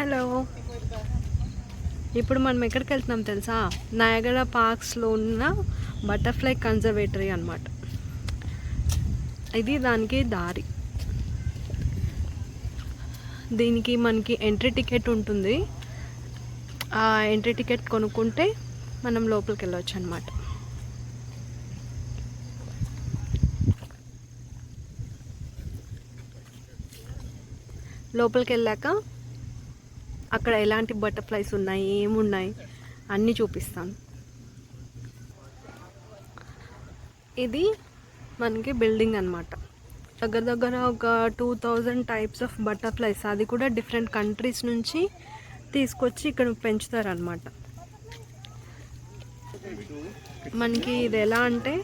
Hello, ఇప్పుడు మనం ఎక్కడికి వెళ్తున్నాం తెలుసా? నయాగరా పార్క్స్లో ఉన్న బటర్ఫ్లై కన్జర్వేటరీ అన్నమాట. ఇది దానికి దారి. దీనికి మనకి ఎంట్రీ టికెట్ ఉంటుంది. ఆ ఎంట్రీ టికెట్ కొనుక్కుంటే మనం లోపలికి వెళ్ళవచ్చు అన్నమాట. లోపలికి వెళ్ళాక అక్కడ ఎలాంటి బటర్ఫ్లైస్ ఉన్నాయి, ఏమున్నాయి అన్నీ చూపిస్తాను. ఇది మనకి బిల్డింగ్ అన్నమాట. దగ్గర దగ్గర ఒక 2000 టైప్స్ ఆఫ్ బటర్ఫ్లైస్, అది కూడా డిఫరెంట్ కంట్రీస్ నుంచి తీసుకొచ్చి ఇక్కడ పెంచుతారనమాట. మనకి ఇది ఎలా అంటే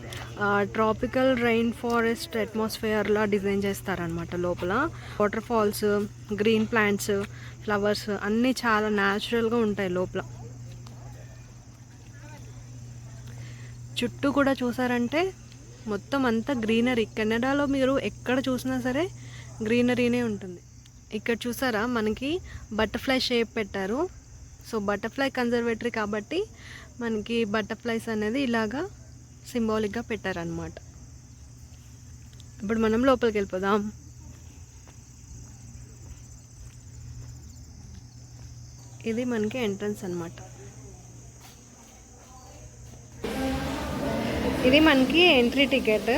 ట్రాపికల్ రెయిన్ ఫారెస్ట్ అట్మాస్ఫియర్లా డిజైన్ చేస్తారనమాట. లోపల water falls, green plants, flowers అన్నీ చాలా న్యాచురల్గా ఉంటాయి లోపల. చుట్టూ కూడా చూసారంటే మొత్తం అంతా గ్రీనరీ. కెనడాలో మీరు ఎక్కడ చూసినా సరే గ్రీనరీనే ఉంటుంది. ఇక్కడ చూసారా మనకి బటర్ఫ్లై షేప్ పెట్టారు. సో బటర్ఫ్లై కన్జర్వేటరీ కాబట్టి మనకి బటర్ఫ్లైస్ అనేది ఇలాగా సింబాలిక్గా పెట్టారనమాట. ఇప్పుడు మనం లోపలికి వెళ్ళిపోదాం. ఇది మనకి ఎంట్రన్స్ అన్నమాట. ఇది మనకి ఎంట్రీ టికెట్.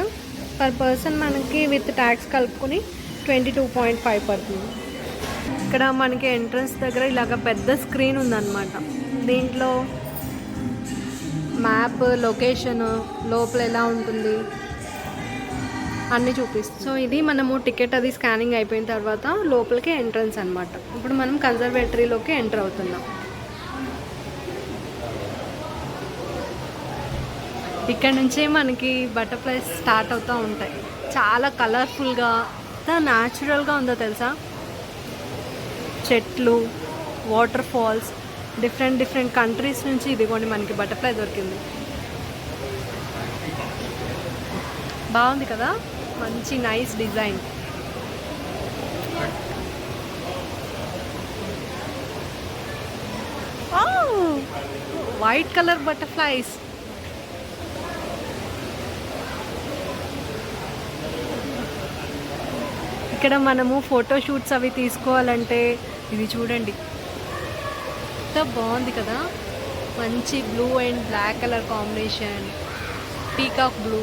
పర్ పర్సన్ మనకి విత్ ట్యాక్స్ కలుపుకొని 22.5 పడుతుంది. ఇక్కడ మనకి ఎంట్రన్స్ దగ్గర ఇలాగ పెద్ద స్క్రీన్ ఉందన్నమాట. దీంట్లో మ్యాప్, లొకేషన్, లోపల ఎలా ఉంటుంది అన్నీ చూపిస్తుంది. సో ఇది మనము టికెట్ అది స్కానింగ్ అయిపోయిన తర్వాత లోపలికి ఎంట్రన్స్ అన్నమాట. ఇప్పుడు మనం కన్జర్వేటరీలోకి ఎంటర్ అవుతున్నాం. ఇక్కడ నుంచే మనకి బటర్ఫ్లైస్ స్టార్ట్ అవుతూ ఉంటాయి. చాలా కలర్ఫుల్గా, ఎంత న్యాచురల్గా ఉందో తెలుసా. చెట్లు, వాటర్ ఫాల్స్, డిఫరెంట్ కంట్రీస్ నుంచి ఇదిగోండి మనకి బటర్ఫ్లై దొరికింది. బాగుంది కదా, మంచి nice design. White colour butterflies. ఇక్కడ మనము ఫోటోషూట్స్ అవి తీసుకోవాలంటే ఇది చూడండి, ఎంత బాగుంది కదా. మంచి blue and black colour combination, peacock blue.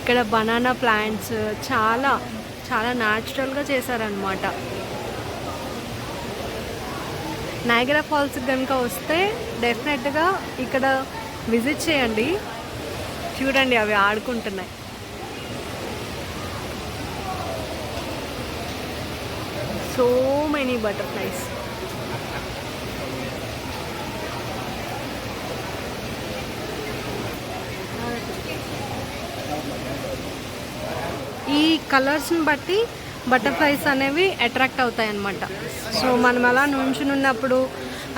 ఇక్కడ బనానా ప్లాంట్స్ చాలా చాలా న్యాచురల్గా చేశారనమాట. నయాగరా ఫాల్స్ కనుక వస్తే డెఫినెట్గా ఇక్కడ విజిట్ చేయండి. చూడండి అవి ఆడుకుంటున్నాయి. So many butterflies. ఈ కలర్స్ని బట్టి బటర్ఫ్లైస్ అనేవి అట్రాక్ట్ అవుతాయి అన్నమాట. సో మనం అలా నుంచునున్నప్పుడు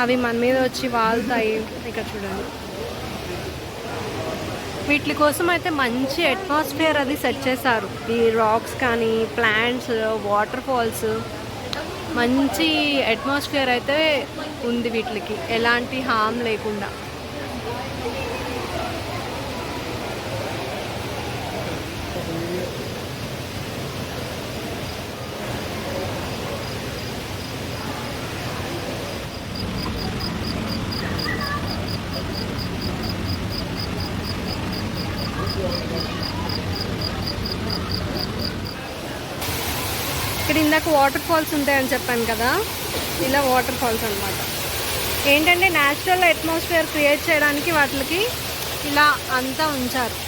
అవి మన మీద వచ్చి వాళ్తాయి. ఇక్కడ చూడండి, వీటి కోసం అయితే మంచి అట్మాస్ఫియర్ అది సెట్ చేశారు. ఈ రాక్స్ కానీ, ప్లాంట్స్, వాటర్ ఫాల్స్, మంచి అట్మాస్ఫియర్ అయితే ఉంది వీటికి, ఎలాంటి హామ్ లేకుండా. ఇక్కడ ఇందాక వాటర్ ఫాల్స్ ఉంటాయని చెప్పాను కదా, ఇలా వాటర్ ఫాల్స్ అన్నమాట. ఏంటంటే న్యాచురల్ అట్మాస్ఫియర్ క్రియేట్ చేయడానికి వాటికి ఇలా అంతా ఉంచారు.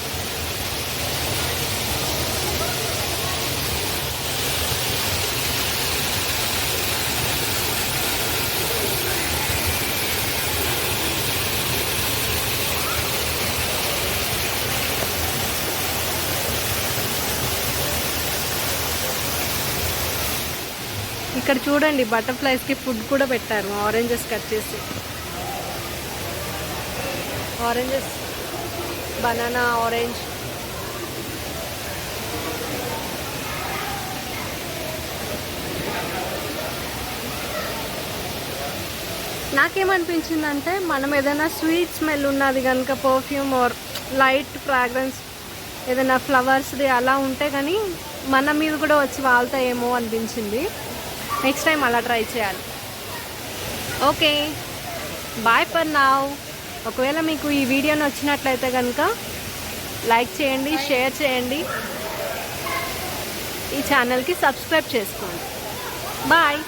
ఇక్కడ చూడండి బటర్ఫ్లైస్కి ఫుడ్ కూడా పెట్టారు. ఆరెంజెస్ కట్ చేసి, ఆరెంజెస్, బనానా, ఆరెంజ్ నాకేమనిపించిందంటే మనం ఏదైనా స్వీట్ స్మెల్ ఉన్నది కనుక పర్ఫ్యూమ్ ఆర్ లైట్ ఫ్రాగ్రెన్స్ ఏదైనా ఫ్లవర్స్ది అలా ఉంటే కానీ మన మీద కూడా వచ్చి వాళ్తాయేమో అనిపించింది. నెక్స్ట్ టైం అలా ట్రై చేయాలి. Okay, bye for now. ఒకవేళ మీకు ఈ వీడియో నచ్చినట్లయితే కనుక లైక్ చేయండి, షేర్ చేయండి, ఈ ఛానల్కి సబ్స్క్రైబ్ చేసుకోండి. బాయ్.